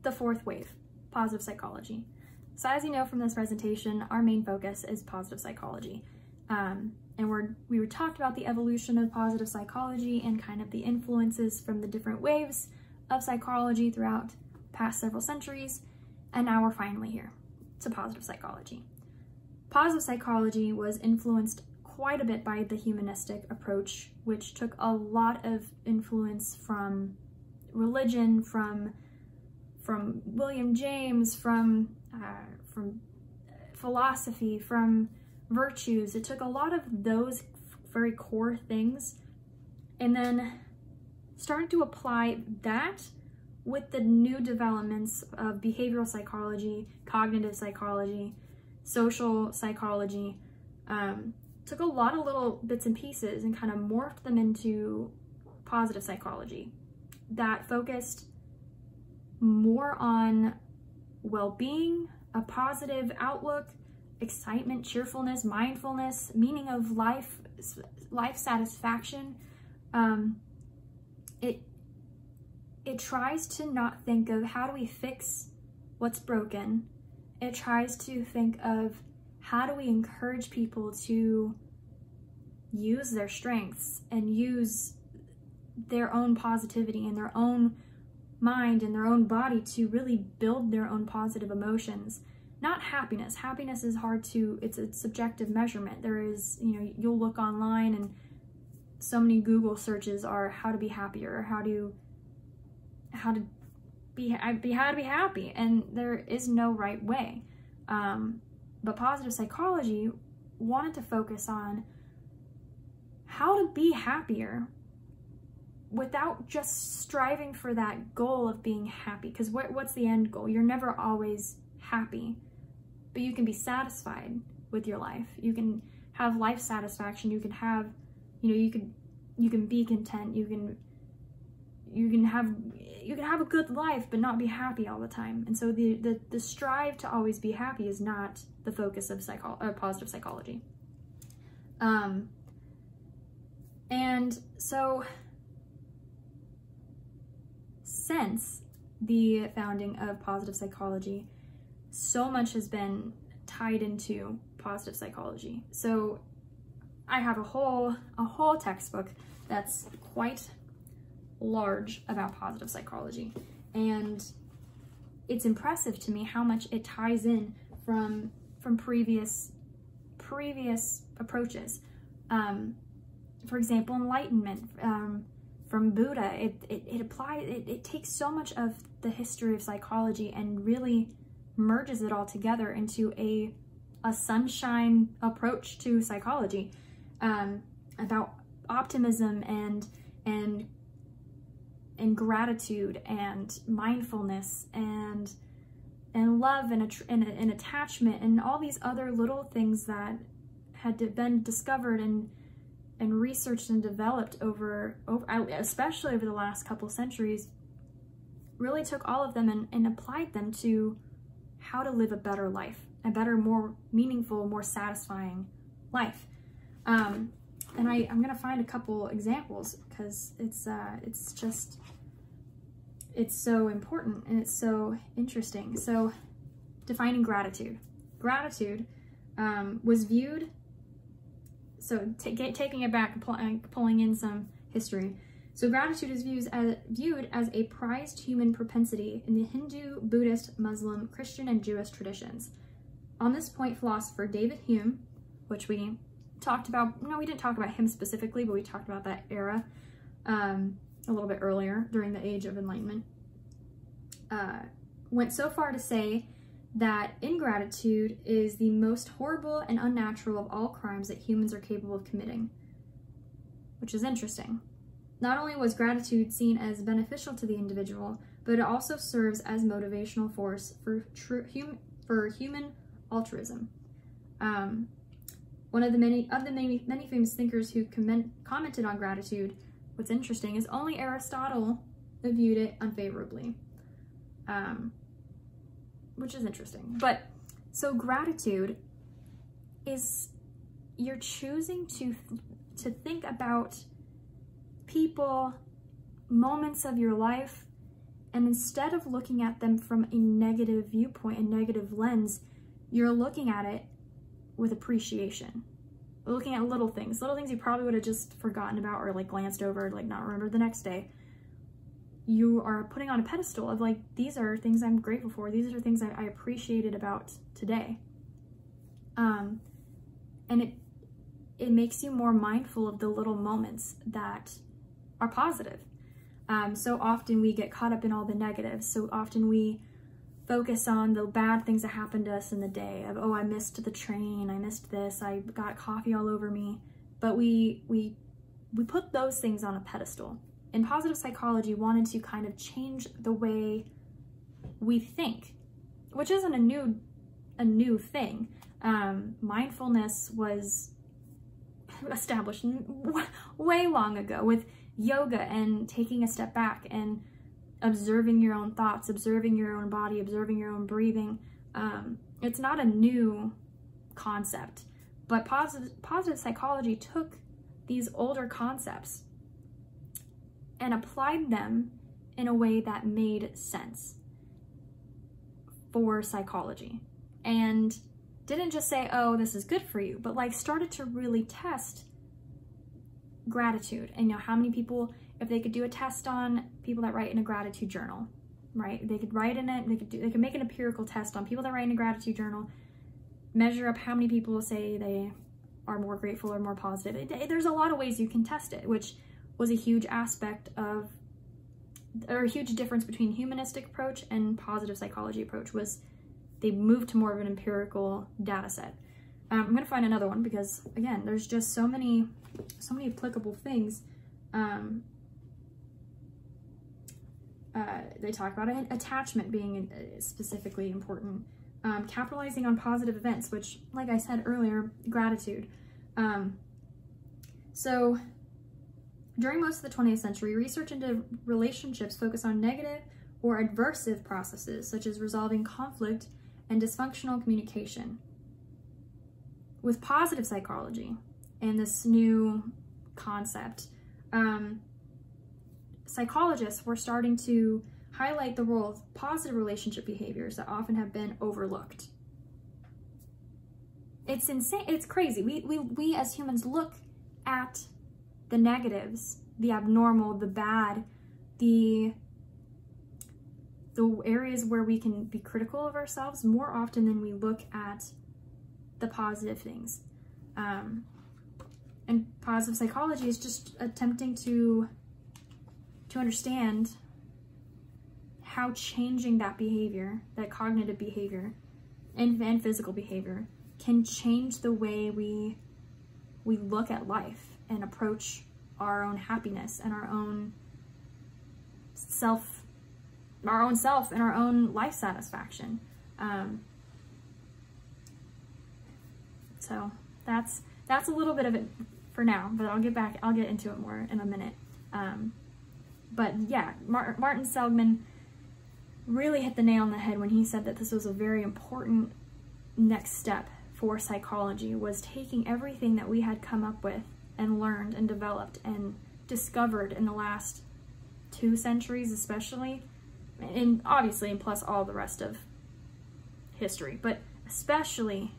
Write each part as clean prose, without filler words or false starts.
the fourth wave, positive psychology. So as you know from this presentation, our main focus is positive psychology. And we talked about the evolution of positive psychology and kind of the influences from the different waves of psychology throughout past several centuries. And now we're finally here to positive psychology. Positive psychology was influenced quite a bit by the humanistic approach, which took a lot of influence from religion, from William James, from philosophy, from virtues. It took a lot of those very core things and then started to apply that with the new developments of behavioral psychology, cognitive psychology, social psychology. Took a lot of little bits and pieces and kind of morphed them into positive psychology that focused more on well-being, a positive outlook, excitement, cheerfulness, mindfulness, meaning of life satisfaction. It tries to not think of how do we fix what's broken. It tries to think of how do we encourage people to use their strengths and use their own positivity and their own mind and their own body to really build their own positive emotions. Not happiness. Happiness is hard to, it's a subjective measurement. There is, you'll look online and so many Google searches are how to be happier, how to be happy, and there is no right way. But positive psychology wanted to focus on how to be happier without just striving for that goal of being happy. Because what's the end goal? You're never always happy, but you can be satisfied with your life. You can have life satisfaction. You can have, you can be content. You can have a good life, but not be happy all the time. And so the strive to always be happy is not the focus of positive psychology. And so since the founding of positive psychology, so much has been tied into positive psychology. So I have a whole textbook that's quite large about positive psychology, and it's impressive to me how much it ties in from previous approaches. For example, enlightenment from Buddha, it takes so much of the history of psychology and really merges it all together into a sunshine approach to psychology, about optimism and gratitude and mindfulness and love and attachment and all these other little things that had been discovered and researched and developed over especially over the last couple centuries, really took all of them and applied them to how to live a better life, a better, more meaningful, more satisfying life. And I'm gonna find a couple examples because it's so important and it's so interesting. So defining gratitude. Gratitude was viewed, so taking it back and pulling in some history. So gratitude is viewed as a prized human propensity in the Hindu, Buddhist, Muslim, Christian, and Jewish traditions. On this point, philosopher David Hume, which we talked about, no, we didn't talk about him specifically, but we talked about that era a little bit earlier during the Age of Enlightenment, went so far to say that ingratitude is the most horrible and unnatural of all crimes that humans are capable of committing, which is interesting. Not only was gratitude seen as beneficial to the individual, but it also serves as motivational force for human altruism. One of the many famous thinkers who commented on gratitude, what's interesting is only Aristotle viewed it unfavorably, which is interesting. But so gratitude is you're choosing to think about people, moments of your life, And instead of looking at them from a negative viewpoint, a negative lens, you're looking at it with appreciation. Looking at little things you probably would have just forgotten about or like glanced over, like not remembered the next day. You are putting on a pedestal of like, these are things I'm grateful for. These are things I appreciated about today. And it makes you more mindful of the little moments that are positive. So often we get caught up in all the negatives. So often we focus on the bad things that happened to us in the day of, oh, I missed the train, I missed this, I got coffee all over me. But we put those things on a pedestal. And positive psychology wanted to kind of change the way we think, which isn't a new thing. Mindfulness was established way long ago with yoga and taking a step back and observing your own thoughts, observing your own body, observing your own breathing. It's not a new concept, but positive psychology took these older concepts and applied them in a way that made sense for psychology, and didn't just say, oh, this is good for you, but like started to really test gratitude. And how many people, if they could do a test on people that write in a gratitude journal, right? They could write in it, they could make an empirical test on people that write in a gratitude journal, measure up how many people say they are more grateful or more positive. There's a lot of ways you can test it, which was a huge aspect of, or a huge difference between humanistic approach and positive psychology approach, was they moved to more of an empirical data set. I'm gonna find another one because again, there's just so many applicable things. They talk about attachment being specifically important. Capitalizing on positive events, which, like I said earlier, gratitude. So during most of the 20th century, research into relationships focused on negative or adversive processes, such as resolving conflict and dysfunctional communication. With positive psychology and this new concept, psychologists were starting to highlight the role of positive relationship behaviors that often have been overlooked. It's insane. It's crazy. We as humans look at the negatives, the abnormal, the bad, the areas where we can be critical of ourselves more often than we look at the positive things. And positive psychology is just attempting to understand how changing that behavior, that cognitive behavior and physical behavior, can change the way we look at life and approach our own happiness and our own self and our own life satisfaction. So that's a little bit of it for now, but I'll get into it more in a minute. But yeah, Martin Seligman really hit the nail on the head when he said that this was a very important next step for psychology, was taking everything that we had come up with and learned and developed and discovered in the last 2 centuries especially, and obviously, and plus all the rest of history, but especially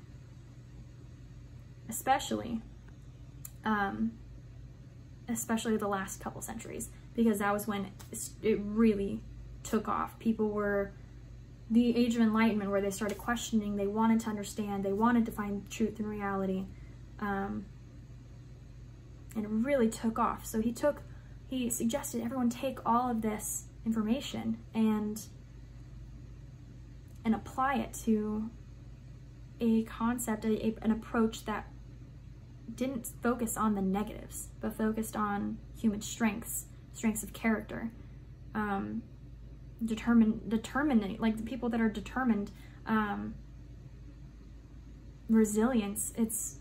the last couple centuries, because that was when it really took off. People were, the Age of Enlightenment, where they started questioning, they wanted to understand, they wanted to find truth and reality, and it really took off. So he suggested everyone take all of this information and apply it to a concept, an approach that didn't focus on the negatives, but focused on human strengths of character, determined, like the people that are determined, resilience. It's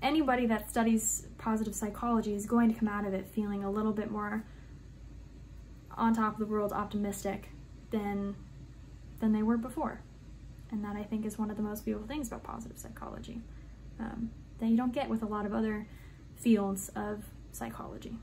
anybody that studies positive psychology is going to come out of it feeling a little bit more on top of the world, optimistic than they were before. And that, I think, is one of the most beautiful things about positive psychology, that you don't get with a lot of other fields of psychology.